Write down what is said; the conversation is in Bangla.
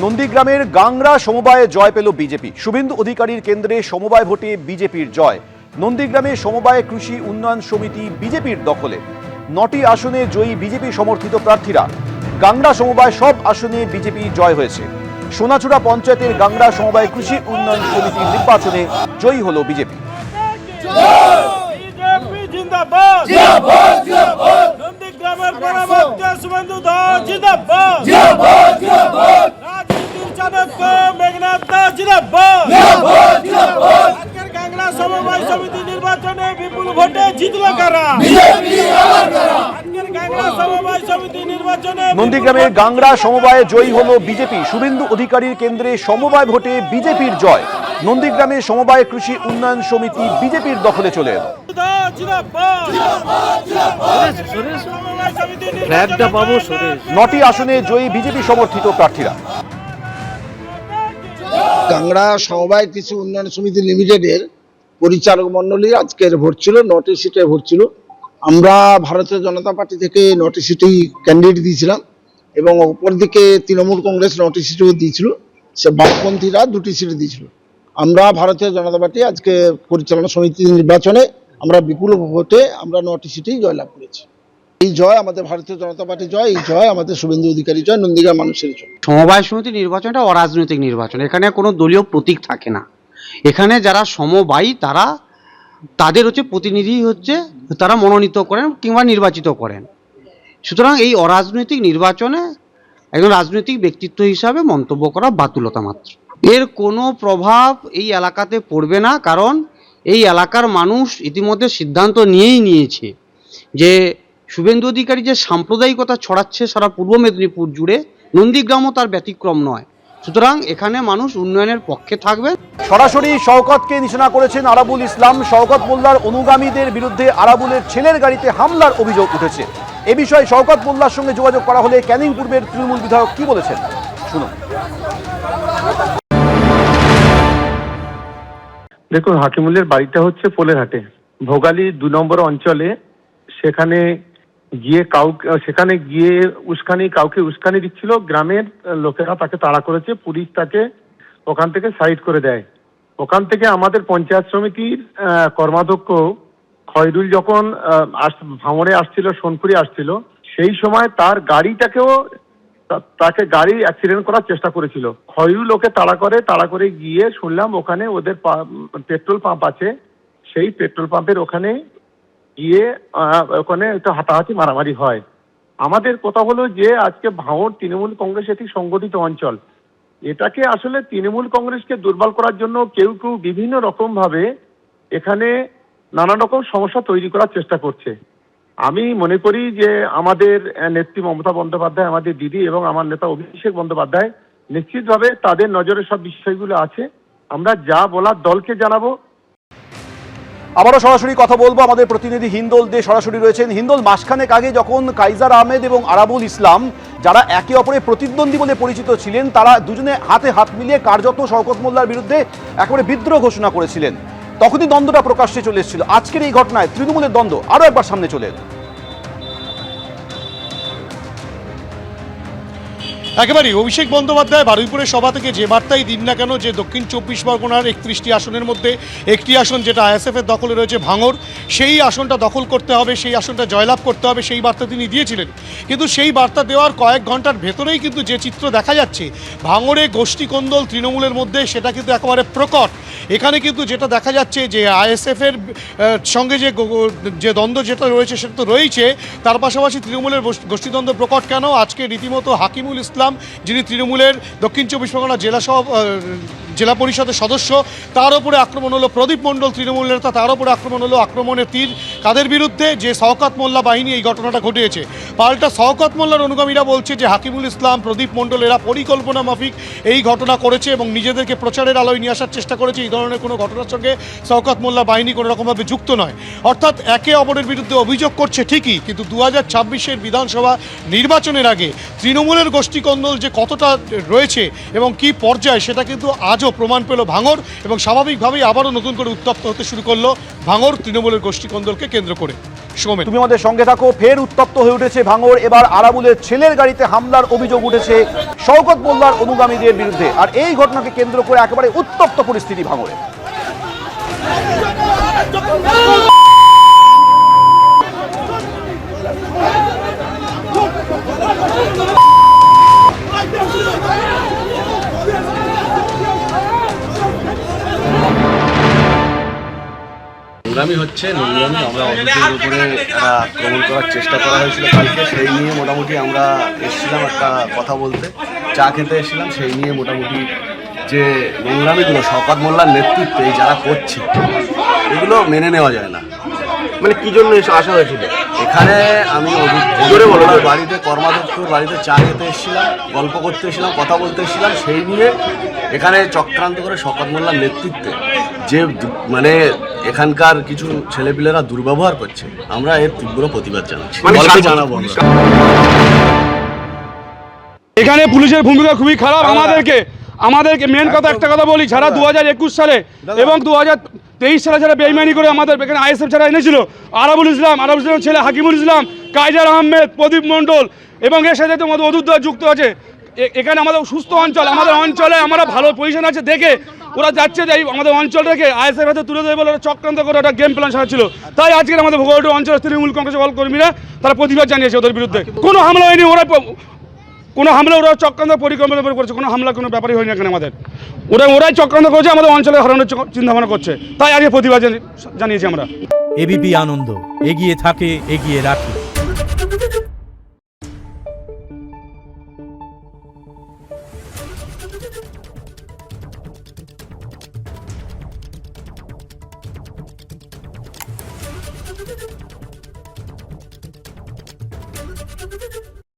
নন্দীগ্রামের গাংরা সমবায়ে জয় পেল বিজেপি। শুভেন্দু অধিকারীর কেন্দ্রে সমবায় ভোটে বিজেপির জয়। নন্দীগ্রামে সমবায় কৃষি উন্নয়ন সমিতি বিজেপির দখলে। 9টি আসনে জয়ী বিজেপি সমর্থিত প্রার্থীরা। গাংরা সমবায় সব আসনে বিজেপি জয় হয়েছে। সোনাচূড়া পঞ্চায়েতের গাংরা সমবায় কৃষি উন্নয়ন সমিতির নির্বাচনে জয়ী হল বিজেপি। নন্দীগ্রামের গাংরা সমবায়ে জয়ী হল বিজেপি। শুভেন্দু অধিকারীর কেন্দ্রে সমবায় ভোটে বিজেপির জয়। নন্দীগ্রামে সমবায় কৃষি উন্নয়ন সমিতি বিজেপির দখলে চলে এলো। 9টি আসনে জয়ী বিজেপি সমর্থিত প্রার্থীরা। গাংরা সমবায় কৃষি উন্নয়ন সমিতি লিমিটেডের পরিচালক মন্ডলী আজকের ভোট ছিল। 9টি সিটে ভোট ছিল। আমরা ভারতীয় জনতা পার্টি থেকে 9টি সিটেই ক্যান্ডিডেট দিয়েছিলাম এবং অপরদিকে তৃণমূল কংগ্রেস 9টি সিটও দিয়েছিল। সে বামপন্থীরা 2টি সিট দিয়েছিল। আমরা ভারতীয় জনতা পার্টি আজকে পরিচালনা সমিতি নির্বাচনে আমরা বিপুল ভোটে আমরা 9টি সিটেই জয়লাভ করেছি। এই জয় আমাদের ভারতীয় জনতা পার্টি জয়, এই জয় আমাদের শুভেন্দু অধিকারী জয়, নন্দীগ্রাম মানুষের জয়। সমবায় সমিতি নির্বাচনটা অরাজনৈতিক নির্বাচন। এখানে কোনো দলীয় প্রতীক থাকে না। এখানে যারা সমবায়ী তাদের হচ্ছে প্রতিনিধি হচ্ছে তারা মনোনীত করেন কিংবা নির্বাচিত করেন। সুতরাং এই অরাজনৈতিক নির্বাচনে একজন রাজনৈতিক ব্যক্তিত্ব হিসাবে মন্তব্য করা বাতুলতা মাত্র। এর কোনো প্রভাব এই এলাকাতে পড়বে না, কারণ এই এলাকার মানুষ ইতিমধ্যে সিদ্ধান্ত নিয়েছে যে শুভেন্দু অধিকারী যে সাম্প্রদায়িকতা ছড়াচ্ছে সারা পূর্ব মেদিনীপুর জুড়ে, নন্দীগ্রামও তার ব্যতিক্রম নয়। সুতরাং এখানে মানুষ উন্নয়নের পক্ষে থাকবে। সরাসরি শওকতকে নিশানা করেছেন আরাবুল ইসলাম। শওকত মোল্লার অনুগামীদের বিরুদ্ধে আরাবুলের ছেলের গাড়িতে হামলার অভিযোগ উঠেছে। এ বিষয়ে শওকত মোল্লার সঙ্গে যোগাযোগ করা হলে ক্যানিং পূর্বের তৃণমূল বিধায়ক কি বলেছেন শুনুন। দেখুন, হাকিমুলের বাড়িটা হচ্ছে পোলেরহাটে, ভোগালী 2 নম্বর অঞ্চলে। সেখানে গিয়ে কাউকে উস্কানি দিচ্ছিল। গ্রামের লোকেরা তাকে তাড়া করেছে, পুলিশ তাকে ওখান থেকে সাইড করে দেয়। ওখান থেকে আমাদের পঞ্চায়েত সমিতির কর্মাধ্যক্ষ খয়রুল যখন ভাঙড়ে আসছিল, সোনপুরে আসছিল, সেই সময় তার তাকে গাড়ি অ্যাক্সিডেন্ট করার চেষ্টা করেছিল। খয়রুল ওকে তাড়া করে গিয়ে শুনলাম ওখানে ওদের পেট্রোল পাম্প আছে, সেই পেট্রোল পাম্পের ওখানে গিয়ে ওখানে একটা হাতাহাতি মারামারি হয়। আমাদের কথা হলো যে আজকে ভাঙড় তৃণমূল কংগ্রেস একটি সংগঠিত অঞ্চল। এটাকে আসলে তৃণমূল কংগ্রেসকে দুর্বল করার জন্য কেউ বিভিন্ন রকম ভাবে এখানে নানা রকম সমস্যা তৈরি করার চেষ্টা করছে। আমি মনে করি যে আমাদের নেত্রী মমতা বন্দ্যোপাধ্যায়, আমাদের দিদি এবং আমার নেতা অভিষেক বন্দ্যোপাধ্যায় নিশ্চিতভাবে তাদের নজরে সব বিষয়গুলো আছে। আমরা যা বলার দলকে জানাবো। আবারও সরাসরি কথা বলবো, আমাদের প্রতিনিধি হিন্দোল দে সরাসরি রয়েছেন। হিন্দোল, মাসখানেক আগে যখন কাইজার আহমেদ এবং আরাবুল ইসলাম, যারা একে অপরের প্রতিদ্বন্দ্বী বলে পরিচিত ছিলেন, তারা দুজনে হাতে হাত মিলিয়ে কার্যত শওকত মোল্লার বিরুদ্ধে একেবারে বিদ্রোহ ঘোষণা করেছিলেন, তখনই দ্বন্দ্বটা প্রকাশ্যে চলে এসেছিল। আজকের এই ঘটনায় তৃণমূলের দ্বন্দ্ব আরো একবার সামনে চলে এলো। একেবারেই অভিষেক বন্দ্যোপাধ্যায় বারুইপুরের সভা থেকে যে বার্তাই দিন না কেন, যে দক্ষিণ 24 পরগনার 31টি আসনের মধ্যে একটি আসন যেটা আইএসএফ এর দখলে রয়েছে ভাঙড়, সেই আসনটা দখল করতে হবে, সেই আসনটা জয়লাভ করতে হবে, সেই বার্তা তিনি দিয়েছিলেন। কিন্তু সেই বার্তা দেওয়ার কয়েক ঘন্টার ভেতরেই কিন্তু যে চিত্র দেখা যাচ্ছে ভাঙড়ে গোষ্ঠী কোন্দল তৃণমূলের মধ্যে, সেটা কিন্তু একেবারে প্রকট। এখানে কিন্তু যেটা দেখা যাচ্ছে যে আইএসএফ এর সঙ্গে যে দ্বন্দ্ব যেটা রয়েছে সেটা তো রয়েছে, তার পাশাপাশি তৃণমূলের গোষ্ঠীদ্বন্দ্ব প্রকট কেন? আজকে রীতিমতো হাকিমুল ইসলাম, যিনি তৃণমূলের দক্ষিণ 24 পরগনা জেলা পরিষদের সদস্য, তার উপরে আক্রমণ হলো। প্রদীপ মণ্ডল তৃণমূল নেতা, তার উপরে আক্রমণ হলো। আক্রমণের তীর কাদের বিরুদ্ধে? যে শওকত মোল্লা বাহিনী এই ঘটনাটা ঘটিয়েছে। পাল্টা শওকত মোল্লার অনুগামীরা বলছে যে হাকিমুল ইসলাম, প্রদীপ মণ্ডল এরা পরিকল্পনা মাফিক এই ঘটনা করেছে এবং নিজেদেরকে প্রচারের আলোয় নিয়ে আসার চেষ্টা করেছে। এই ধরনের কোনো ঘটনার সঙ্গে শওকত মোল্লা বাহিনী কোনো রকমভাবে যুক্ত নয়। অর্থাৎ একে অপরের বিরুদ্ধে অভিযোগ করছে ঠিকই, কিন্তু 2026-এর বিধানসভা নির্বাচনের আগে তৃণমূলের গোষ্ঠীকন্দল যে কতটা রয়েছে এবং কি পর্যায়ে, সেটা কিন্তু আজও আজও প্রমাণ পেল ভাঙড়, এবং স্বাভাবিকভাবেই আবারও নতুন করে উত্তপ্ত হতে শুরু করলো ভাঙড় তৃণমূলের গোষ্ঠীকন্দলকে কেন্দ্র করে। সৌমেন, তুমি আমাদের সঙ্গে থাকো। ফের উত্তপ্ত হয়ে উঠেছে ভাঙড়। এবার আরাবুলের ছেলের গাড়িতে হামলার অভিযোগ উঠেছে শওকত মোল্লার অনুগামীদের বিরুদ্ধে, আর এই ঘটনাকে কেন্দ্র করে একেবারে উত্তপ্ত পরিস্থিতি ভাঙড়ে। নোংরামি হচ্ছে, নোংরামি আমরা অতিথির উপরে একটা আক্রমণ করার চেষ্টা করা হয়েছিল কালকে, সেই নিয়ে মোটামুটি আমরা এসেছিলাম একটা কথা বলতে, চা খেতে এসেছিলাম। সেই নিয়ে মোটামুটি যে নোংরামিগুলো শওকত মোল্লার নেতৃত্বে এই যারা করছে, এগুলো মেনে নেওয়া যায় না। মানে কি জন্য এসে আসা হয়েছিল? এখানে আমি ওনার বাড়িতে, কর্মাধ্যক্ষর বাড়িতে চা খেতে এসেছিলাম, গল্প করতে এসেছিলাম, কথা বলতে এসেছিলাম। সেই নিয়ে এখানে চক্রান্ত করে শওকত মোল্লার নেতৃত্বে যে মানে এখানকার কিছু ছেলেপিলেরা দুর্ব্যবহার করছে, আমরা এর তীব্র প্রতিবাদ জানাচ্ছি। জানাবো আমরা। এখানে পুলিশের ভূমিকা খুবই খারাপ। আমাদেরকে মেন কথা একটা কথা বলি, যারা 2021 সালে এবং 2023 সালে যারা বেইমানি করে আমাদের এখানে আইএসএফ যারা এনেছিল, আরাবুল ইসলাম ছেলে হাকিমুল ইসলাম, কাইজার আহমেদ, প্রদীপ মণ্ডল, এবং এর সাথে তো অদুদ্দা যুক্ত আছে। এখানে আমাদের সুস্থ অঞ্চল, আমাদের অঞ্চলে আমরা ভালো পজিশন আছে দেখে ওরা যাচ্ছে যে আমাদের অঞ্চলটাকে আইএসএফ হাতে তুলে দেবে বলে ওরা চক্রান্ত করে একটা গেম প্ল্যান সাজাচ্ছিল। তাই আজকের আমাদের ভোগৌড় অঞ্চলের তৃণমূল কংগ্রেসের কর্মীরা তারা প্রতিবাদ জানিয়েছে ওদের বিরুদ্ধে। কোনো হামলা হয়নি, ওরা চক্রান্ত পরিকল্পনা করেছে, কোনো হামলা কোনো ব্যাপারই হয়নি এখানে আমাদের। ওরাই চক্রান্ত করেছে, আমাদের অঞ্চলে হারানোর চিন্তা ভাবনা করছে, তাই আজকে প্রতিবাদ জানিয়েছি আমরা। এবিপি আনন্দ, এগিয়ে থাকে, এগিয়ে রাখে।